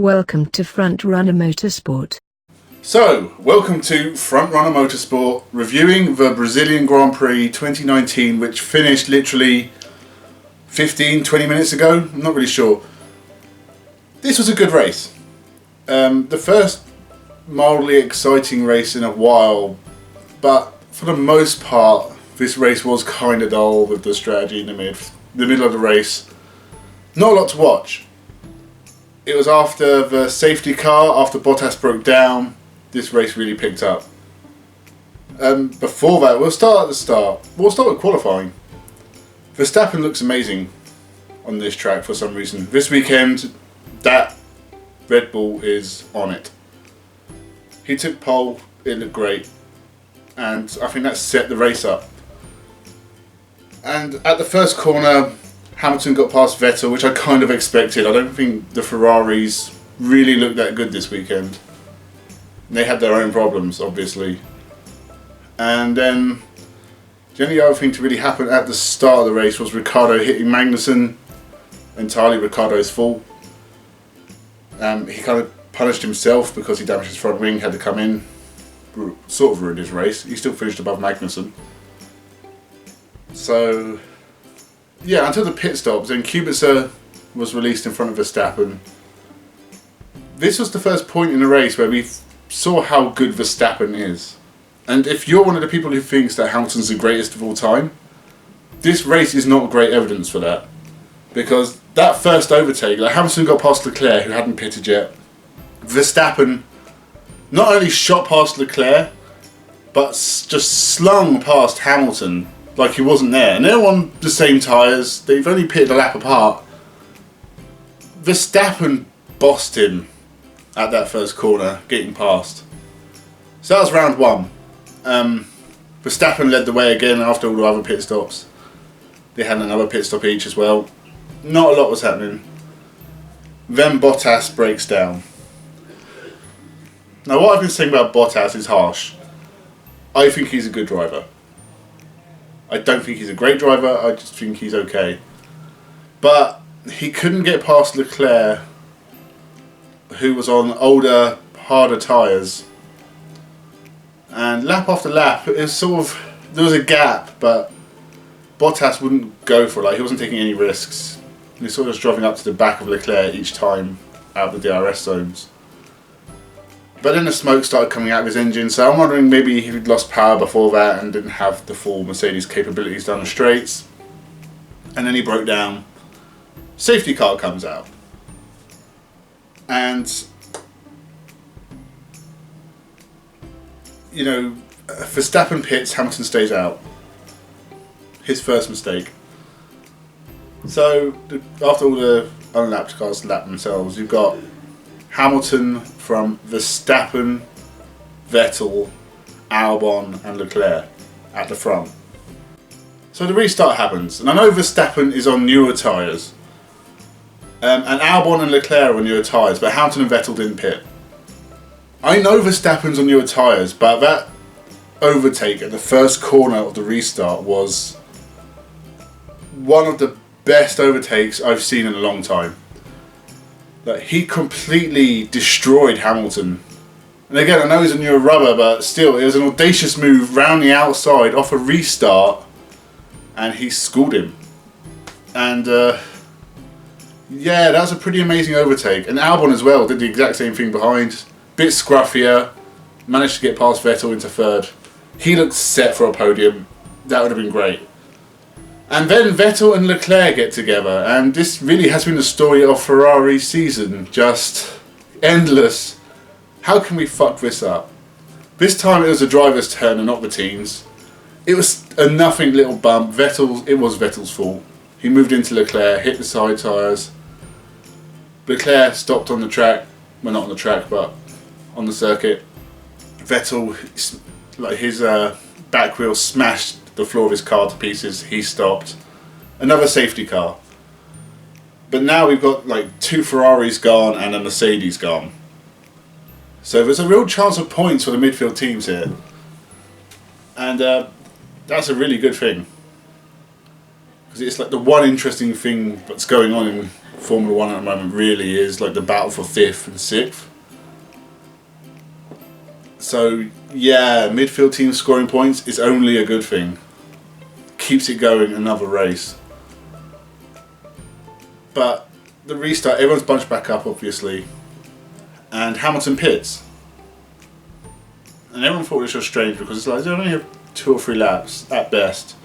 Welcome to Frontrunner Motorsport. So, welcome to Frontrunner Motorsport, reviewing the Brazilian Grand Prix 2019, which finished literally 15-20 minutes ago. I'm not really sure. This was a good race. The first mildly exciting race in a while, but for the most part, this race was kind of dull with the strategy in the middle of the race. Not a lot to watch. It was after the safety car, after Bottas broke down, this race really picked up. Before that, we'll start at the start. We'll start with qualifying. Verstappen looks amazing on this track for some reason. This weekend, that Red Bull is on it. He took pole, it looked great, and I think that set the race up. And at the first corner, Hamilton got past Vettel, which I kind of expected. I don't think the Ferraris really looked that good this weekend. They had their own problems, obviously. And then the only other thing to really happen at the start of the race was Ricciardo hitting Magnussen. Entirely Ricciardo's fault. He kind of punished himself because he damaged his front wing, had to come in. Sort of ruined his race. He still finished above Magnussen. So, yeah, until the pit stops, then Kubica was released in front of Verstappen. This was the first point in the race where we saw how good Verstappen is. And if you're one of the people who thinks that Hamilton's the greatest of all time, this race is not great evidence for that. Because that first overtake, like Hamilton got past Leclerc, who hadn't pitted yet. Verstappen not only shot past Leclerc, but just slung past Hamilton like he wasn't there. And they're on the same tyres, they've only pitted a lap apart. Verstappen bossed him at that first corner, getting past. So that was round one. Verstappen led the way again after all the other pit stops. They had another pit stop each as well. Not a lot was happening. Then Bottas breaks down. Now what I've been saying about Bottas is harsh. I think he's a good driver. I don't think he's a great driver, I just think he's okay. But he couldn't get past Leclerc, who was on older, harder tyres. And lap after lap, it was sort of, there was a gap, but Bottas wouldn't go for it. Like, he wasn't taking any risks. He was sort of just driving up to the back of Leclerc each time out of the DRS zones. But then the smoke started coming out of his engine, so I'm wondering maybe he'd lost power before that and didn't have the full Mercedes capabilities down the straights. And then he broke down. Safety car comes out. And, you know, Verstappen pits, Hamilton stays out. His first mistake. So, after all the unlapped cars lap themselves, you've got Hamilton from Verstappen, Vettel, Albon and Leclerc at the front. So the restart happens, and I know Verstappen is on newer tyres, and Albon and Leclerc are on newer tyres, but Hamilton and Vettel didn't pit. I know Verstappen's on newer tyres, but that overtake at the first corner of the restart was one of the best overtakes I've seen in a long time. Like, he completely destroyed Hamilton. And again, I know he's a newer rubber, but still, it was an audacious move round the outside off a restart, and he schooled him. And yeah, that was a pretty amazing overtake. And Albon as well did the exact same thing behind. Bit scruffier, managed to get past Vettel into third. He looked set for a podium. That would have been great. And then Vettel and Leclerc get together, and this really has been the story of Ferrari's season. Just endless. How can we fuck this up? This time it was the driver's turn and not the team's. It was a nothing little bump. It was Vettel's fault. He moved into Leclerc, hit the side tyres. Leclerc stopped on the track. Well, not on the track, but on the circuit. Vettel, like, his back wheel smashed the floor of his car to pieces. He stopped. Another safety car. But now we've got like two Ferraris gone and a Mercedes gone. So there's a real chance of points for the midfield teams here. And that's a really good thing. Because it's like the one interesting thing that's going on in Formula 1 at the moment really is like the battle for 5th and 6th. So yeah, midfield team scoring points is only a good thing. Keeps it going another race. But the restart, everyone's bunched back up obviously. And Hamilton pits. And everyone thought it was strange because it's like they only have 2 or 3 laps at best.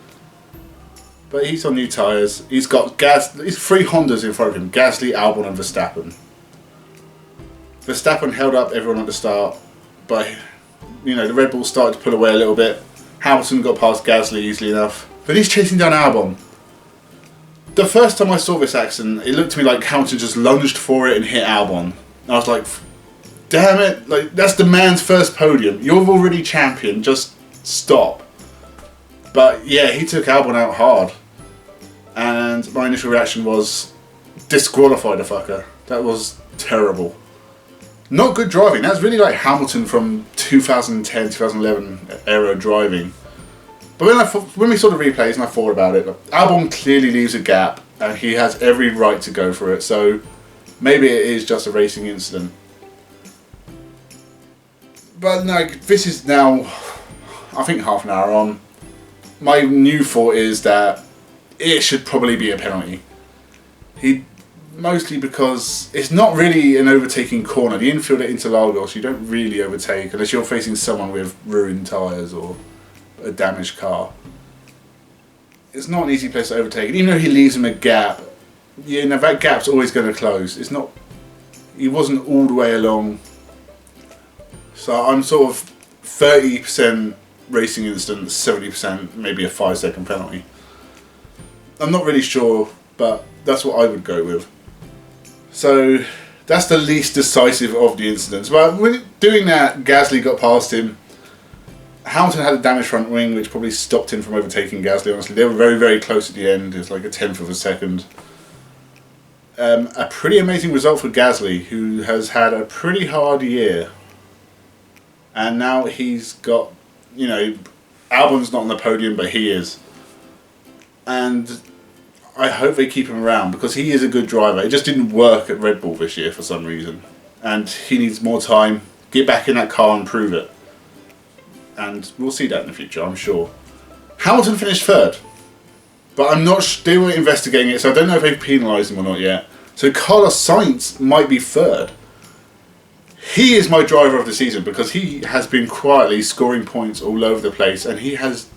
But he's on new tyres. He's got he's 3 Hondas in front of him. Gasly, Albon and Verstappen. Verstappen held up everyone at the start. But, you know, the Red Bull started to pull away a little bit. Hamilton got past Gasly easily enough. But he's chasing down Albon. The first time I saw this accident, it looked to me like Hamilton just lunged for it and hit Albon. And I was like, damn it, like that's the man's first podium. You're already champion, just stop. But yeah, he took Albon out hard. And my initial reaction was, disqualify the fucker. That was terrible. Not good driving. That's really like Hamilton from 2010, 2011 era driving. But when we saw the replays and I thought about it, Albon clearly leaves a gap and he has every right to go for it. So maybe it is just a racing incident. But no, this is now, I think, half an hour on. My new thought is that it should probably be a penalty. Mostly because it's not really an overtaking corner. The infield at Interlagos, you don't really overtake unless you're facing someone with ruined tyres or a damaged car. It's not an easy place to overtake. And even though he leaves him a gap, you know, that gap's always going to close. It's not. He wasn't all the way along. So I'm sort of 30% racing incident, 70% maybe a 5-second penalty. I'm not really sure, but that's what I would go with. So that's the least decisive of the incidents. But when doing that, Gasly got past him. Hamilton had a damaged front wing, which probably stopped him from overtaking Gasly, honestly. They were very, very close at the end. It was like a 1/10 of a second. A pretty amazing result for Gasly, who has had a pretty hard year. And now he's got, you know, Albon's not on the podium, but he is. And I hope they keep him around because he is a good driver. It just didn't work at Red Bull this year for some reason. And he needs more time. Get back in that car and prove it. And we'll see that in the future, I'm sure. Hamilton finished 3rd. But I'm not they were investigating it, so I don't know if they've penalised him or not yet. So Carlos Sainz might be 3rd. He is my driver of the season because he has been quietly scoring points all over the place and he has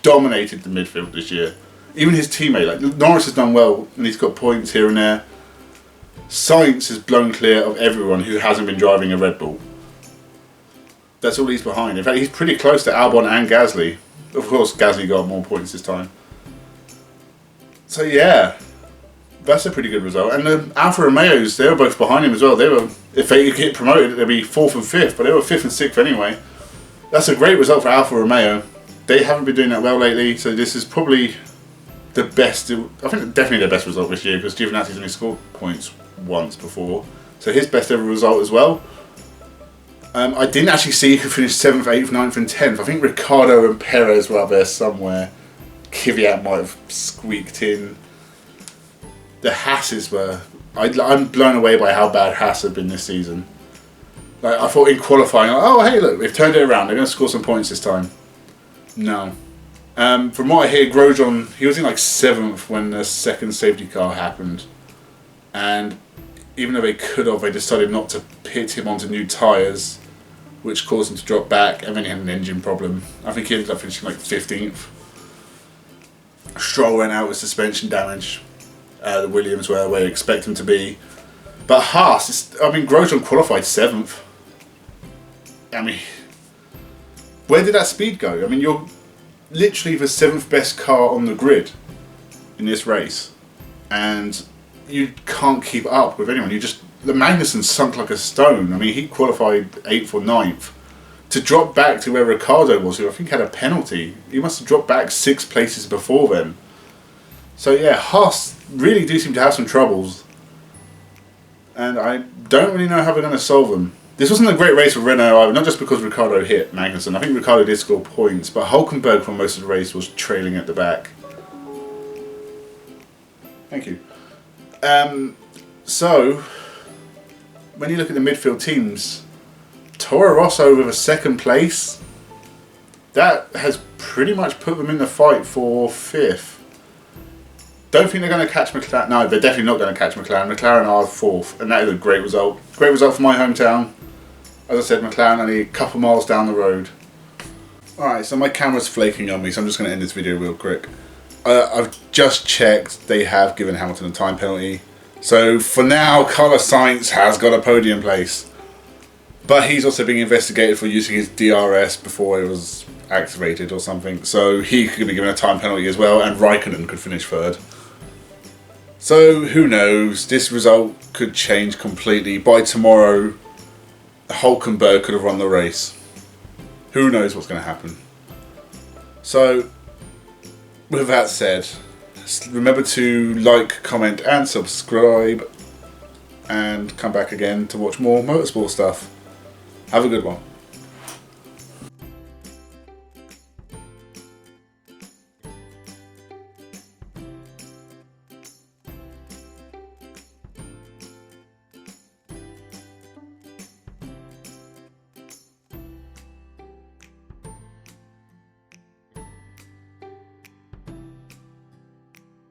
dominated the midfield this year. Even his teammate, like Norris has done well and he's got points here and there. Sainz has blown clear of everyone who hasn't been driving a Red Bull. That's all he's behind. In fact, he's pretty close to Albon and Gasly. Of course, Gasly got more points this time. So yeah, that's a pretty good result. And the Alfa Romeos, they were both behind him as well. They were, if they get promoted, they'd be 4th and 5th, but they were 5th and 6th anyway. That's a great result for Alfa Romeo. They haven't been doing that well lately, so this is probably the best. I think definitely their best result this year because Giovinazzi's only scored points once before, so his best ever result as well. I didn't actually see who finished 7th, 8th, 9th and 10th. I think Ricciardo and Perez were up there somewhere. Kvyat might have squeaked in. The Hasses were... I'm blown away by how bad Haas have been this season. Like, I thought in qualifying, oh hey look, they've turned it around, they're going to score some points this time. No. From what I hear, Grosjean, he was in like 7th when the second safety car happened. And even though they could have, they decided not to pit him onto new tyres, which caused him to drop back, and then he had an engine problem. I think he ended up finishing like 15th. Stroll went out with suspension damage. The Williams were where you expect him to be. But Haas, Grosjean qualified 7th. I mean, where did that speed go? I mean, you're literally the 7th best car on the grid in this race. And you can't keep up with anyone. The Magnussen sunk like a stone. I mean, he qualified 8th or 9th. To drop back to where Ricciardo was, who I think had a penalty, he must have dropped back 6 places before then. So yeah, Haas really do seem to have some troubles. And I don't really know how they're going to solve them. This wasn't a great race for Renault either, not just because Ricciardo hit Magnussen. I think Ricciardo did score points, but Hülkenberg for most of the race was trailing at the back. Thank you. So, when you look at the midfield teams, Toro Rosso with a second place, that has pretty much put them in the fight for 5th. Don't think they're going to catch McLaren. No, they're definitely not going to catch McLaren. McLaren are 4th, and that is a great result. Great result for my hometown. As I said, McLaren only a couple miles down the road. Alright, so my camera's flaking on me, so I'm just going to end this video real quick. I've just checked, they have given Hamilton a time penalty. So for now, Carlos Sainz has got a podium place. But he's also being investigated for using his DRS before it was activated or something. So he could be given a time penalty as well, and Raikkonen could finish 3rd. So who knows, this result could change completely. By tomorrow, Hulkenberg could have won the race. Who knows what's going to happen. So, with that said, remember to like, comment and subscribe. And come back again to watch more motorsport stuff. Have a good one.